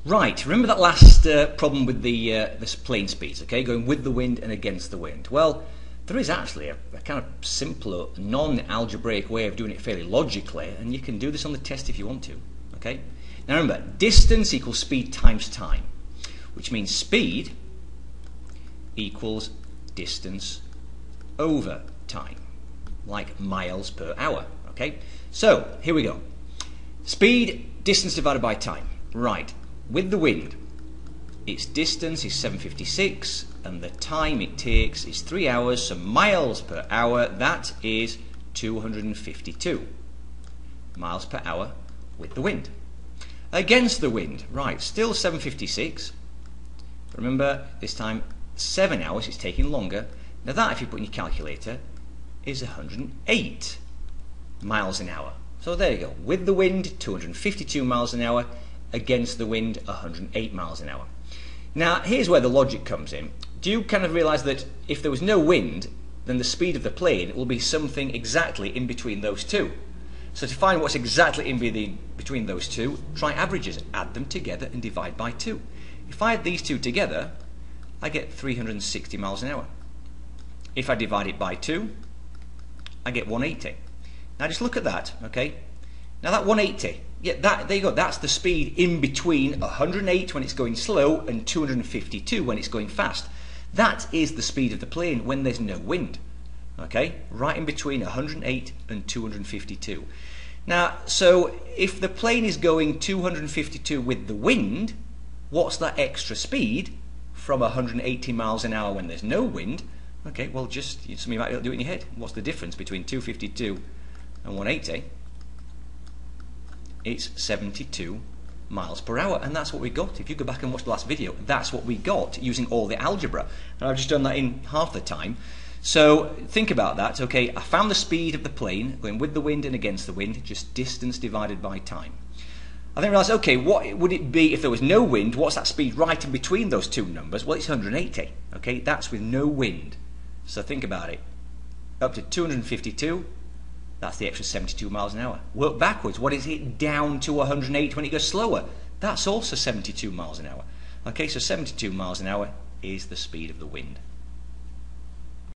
Right, remember that last problem with the this plane speeds, okay, going with the wind and against the wind. Well, there is actually a kind of simpler, non-algebraic way of doing it fairly logically, and you can do this on the test if you want to, okay? Now remember, distance equals speed times time, which means speed equals distance over time, like miles per hour, okay? So, here we go. Speed, distance divided by time. Right. With the wind, its distance is 756 and the time it takes is 3 hours, so miles per hour, that is 252 miles per hour with the wind. Against the wind, right, still 756. Remember, this time 7 hours, it's taking longer. Now that, if you put in your calculator, is 108 miles an hour. So there you go. With the wind, 252 miles an hour. Against the wind, 108 miles an hour. Now, here's where the logic comes in. Do you kind of realize that if there was no wind, then the speed of the plane will be something exactly in between those two? So to find what's exactly in between those two, try averages, add them together and divide by 2. If I add these two together, I get 360 miles an hour. If I divide it by 2, I get 180. Now just look at that, okay? Now that 180, yeah, there you go, that's the speed in between 108 when it's going slow and 252 when it's going fast. That is the speed of the plane when there's no wind, okay? Right in between 108 and 252. Now, so if the plane is going 252 with the wind, what's that extra speed from 180 miles an hour when there's no wind? Okay, well, just, some of you might do it in your head. What's the difference between 252 and 180? It's 72 miles per hour, and that's what we got. If you go back and watch the last video, that's what we got using all the algebra, and I've just done that in half the time. So think about that. Okay, I found the speed of the plane going with the wind and against the wind, just distance divided by time. I then realised, okay, what would it be if there was no wind? What's that speed right in between those two numbers? Well, it's 180. Okay, that's with no wind. So think about it. Up to 252. That's the extra 72 miles an hour. Work backwards. What is it down to 108 when it goes slower? That's also 72 miles an hour. Okay, so 72 miles an hour is the speed of the wind.